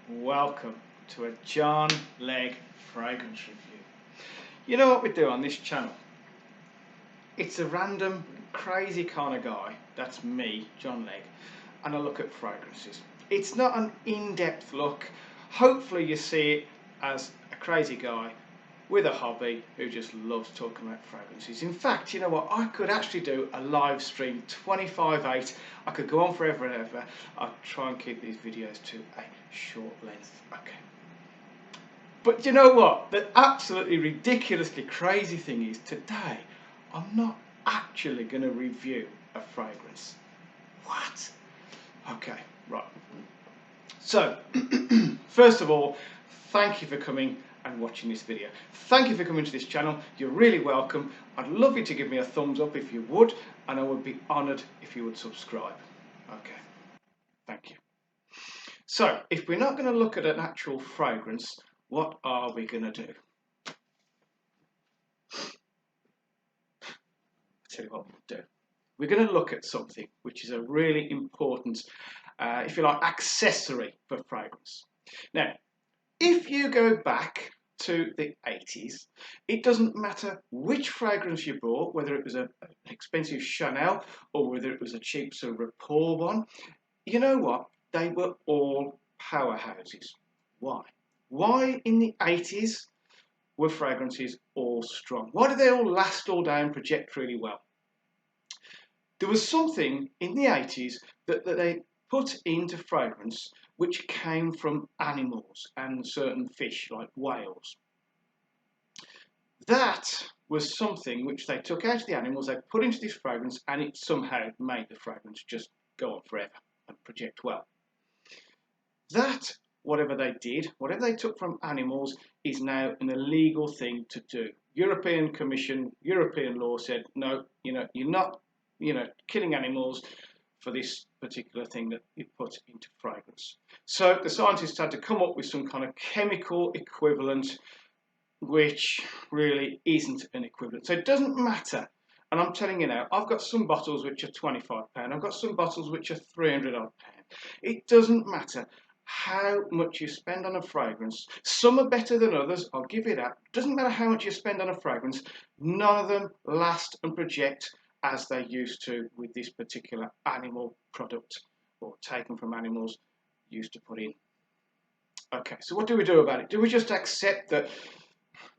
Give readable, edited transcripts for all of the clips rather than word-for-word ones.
welcome to a John Legg fragrance review. You know what we do on this channel? It's a random, crazy kind of guy, that's me, John Legg, and I look at fragrances. It's not an in-depth look. Hopefully you see it as a crazy guy with a hobby who just loves talking about fragrances. In fact, you know what, I could actually do a live stream 25/8. I could go on forever and ever. I'll try and keep these videos to a short length. Okay. But you know what, the absolutely ridiculously crazy thing is, today I'm not actually going to review a fragrance. What? Okay, right. So, first of all, thank you for coming and watching this video. Thank you for coming to this channel. You're really welcome. I'd love you to give me a thumbs up if you would, and I would be honoured if you would subscribe. Okay, thank you. So, if we're not going to look at an actual fragrance, what are we going to do? I'll tell you what we'll do. We're going to look at something which is a really important, if you like, accessory for fragrance. Now, if you go back to the 80s, it doesn't matter which fragrance you bought, whether it was an expensive Chanel or whether it was a cheap sort of Rapport one, you know what? They were all powerhouses. Why? Why in the 80s were fragrances all strong? Why did they all last all day and project really well? There was something in the 80s that they put into fragrance which came from animals and certain fish like whales. That was something which they took out of the animals, they put into this fragrance, and it somehow made the fragrance just go on forever and project well. That, whatever they did, whatever they took from animals, is now an illegal thing to do. European Commission, European law said, no, you're not killing animals for this particular thing that you put into fragrance. So the scientists had to come up with some kind of chemical equivalent which really isn't an equivalent. So it doesn't matter. And I'm telling you now, I've got some bottles which are £25. I've got some bottles which are £300 odd. It doesn't matter how much you spend on a fragrance. Some are better than others, I'll give you that. It doesn't matter how much you spend on a fragrance, none of them last and project as they used to with this particular animal product or taken from animals used to put in. Okay, so what do we do about it? Do we just accept that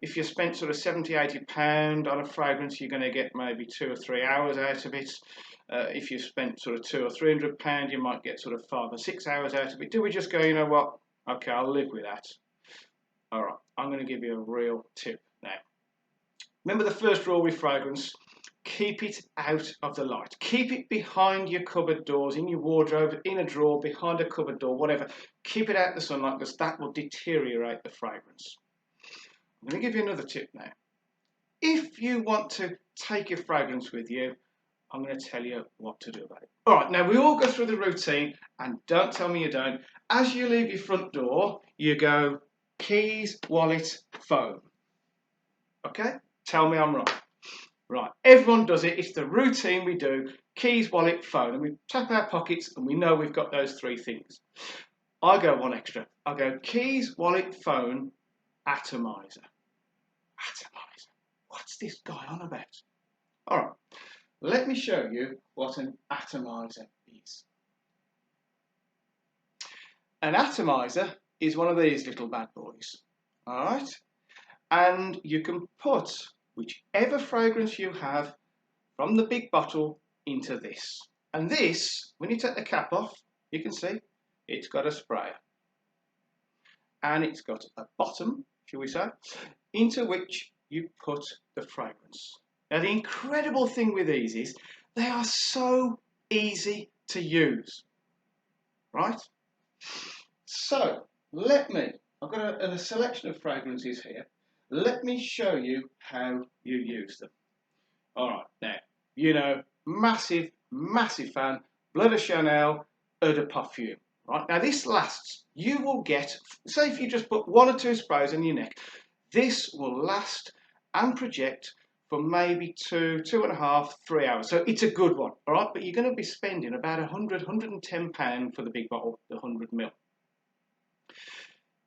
if you spent sort of £70–80 on a fragrance, you're going to get maybe 2 or 3 hours out of it? If you spent sort of £200 or £300, you might get sort of 5 or 6 hours out of it. Do we just go, you know what, okay, I'll live with that? All right, I'm going to give you a real tip now. Remember the first rule with fragrance? Keep it out of the light. Keep it behind your cupboard doors, in your wardrobe, in a drawer, behind a cupboard door, whatever. Keep it out of the sunlight, because that will deteriorate the fragrance. I'm going to give you another tip now. If you want to take your fragrance with you, I'm going to tell you what to do about it. All right, now we all go through the routine, and don't tell me you don't. As you leave your front door, you go keys, wallet, phone. Okay? Tell me I'm wrong. Right, everyone does it. It's the routine we do. Keys, wallet, phone. And we tap our pockets and we know we've got those 3 things. I go one extra. I go keys, wallet, phone, atomizer. Atomizer. What's this guy on about? All right, let me show you what an atomizer is. An atomizer is one of these little bad boys. All right? And you can put whichever fragrance you have from the big bottle into this. And this, when you take the cap off, you can see it's got a sprayer. And it's got a bottom, shall we say, into which you put the fragrance. Now the incredible thing with these is they are so easy to use, right? So I've got a selection of fragrances here. Let me show you how you use them. All right, now, massive, massive fan, Bleu de Chanel, Eau de Parfum. Right, now this lasts. You will get, say if you just put 1 or 2 sprays on your neck, this will last and project for maybe 2.5, 3 hours. So it's a good one, all right? But you're going to be spending about £100, £110 for the big bottle, the 100 ml.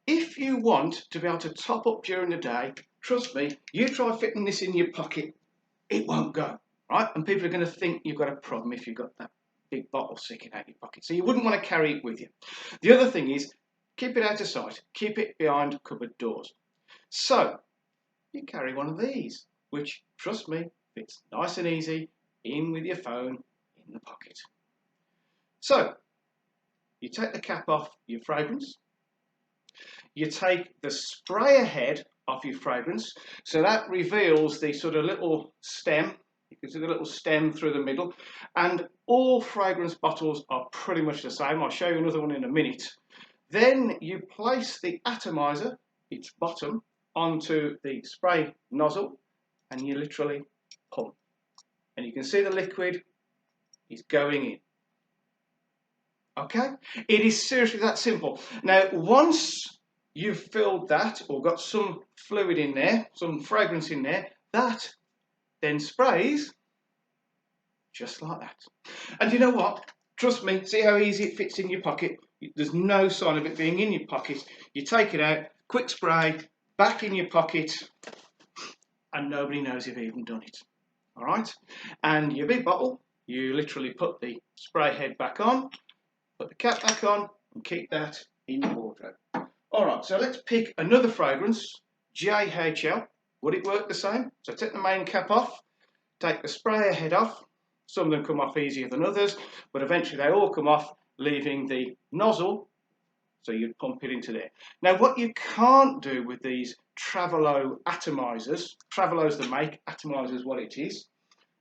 If you want to be able to top up during the day, trust me, you try fitting this in your pocket, it won't go, right? And people are going to think you've got a problem if you've got that big bottle sticking out your pocket. So you wouldn't want to carry it with you. The other thing is, keep it out of sight. Keep it behind cupboard doors. So you carry one of these, which, trust me, fits nice and easy in with your phone in the pocket. So you take the cap off your fragrance. You take the sprayer head off your fragrance, so that reveals the sort of little stem. You can see the little stem through the middle, and all fragrance bottles are pretty much the same. I'll show you another one in a minute. Then you place the atomizer, its bottom, onto the spray nozzle, and you literally pump. And you can see the liquid is going in. Okay? It is seriously that simple. Now, once you've filled that or got some fluid in there, some fragrance in there, that then sprays just like that. And you know what? Trust me, see how easy it fits in your pocket? There's no sign of it being in your pocket. You take it out, quick spray, back in your pocket, and nobody knows you've even done it. All right? And your big bottle, you literally put the spray head back on, put the cap back on, and keep that in your wardrobe. All right, so let's pick another fragrance, JHL. Would it work the same? So take the main cap off, take the sprayer head off. Some of them come off easier than others, but eventually they all come off, leaving the nozzle, so you'd pump it into there. Now, what you can't do with these TRAVALO atomizers, TRAVALO's the make, atomizer is what it is.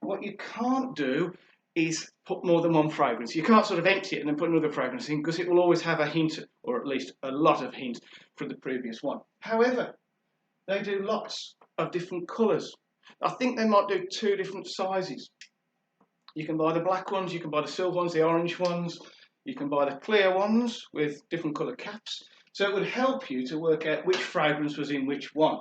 What you can't do is put more than one fragrance. You can't sort of empty it and then put another fragrance in, because it will always have a hint, or at least a lot of hint, from the previous one. However, they do lots of different colours. I think they might do 2 different sizes. You can buy the black ones, you can buy the silver ones, the orange ones, you can buy the clear ones with different colour caps. So it would help you to work out which fragrance was in which one.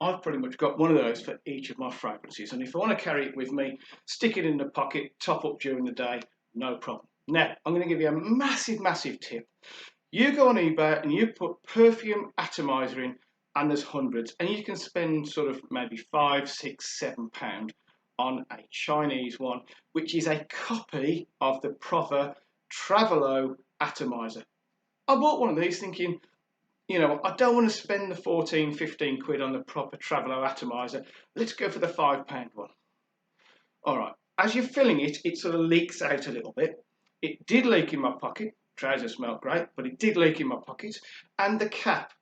I've pretty much got one of those for each of my fragrances, and if I want to carry it with me, stick it in the pocket, top up during the day, no problem. Now, I'm going to give you a massive tip. You go on eBay and you put perfume atomizer in, and there's hundreds, and you can spend sort of maybe £5, £6, £7 on a Chinese one, which is a copy of the proper TRAVALO atomizer. I bought one of these thinking, you know, I don't want to spend the 14, 15 quid on the proper TRAVALO atomizer. Let's go for the £5 one. All right, as you're filling it, it sort of leaks out a little bit. It did leak in my pocket. Trousers smelled great, but it did leak in my pocket. And the cap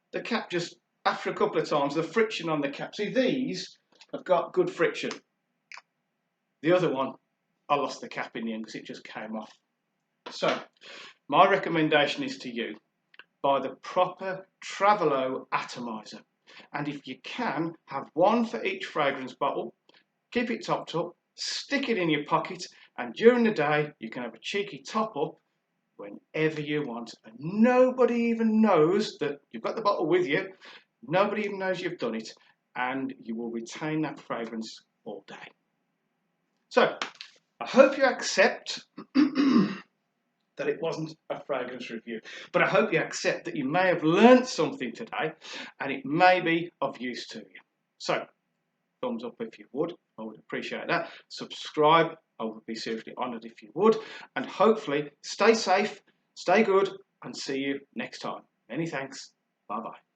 just, after a couple of times, the friction on the cap. See, these have got good friction. The other one, I lost the cap in the end because it just came off. So, my recommendation is to you, buy the proper TRAVALO atomizer, and if you can, have one for each fragrance bottle, keep it topped up, stick it in your pocket, and during the day you can have a cheeky top up whenever you want, and nobody even knows that you've got the bottle with you, nobody even knows you've done it, and you will retain that fragrance all day. So, I hope you accept that it wasn't a fragrance review, but I hope you accept that you may have learned something today and it may be of use to you. So, thumbs up if you would, I would appreciate that. Subscribe, I would be seriously honoured if you would, and hopefully stay safe, stay good, and see you next time. Many thanks, bye bye.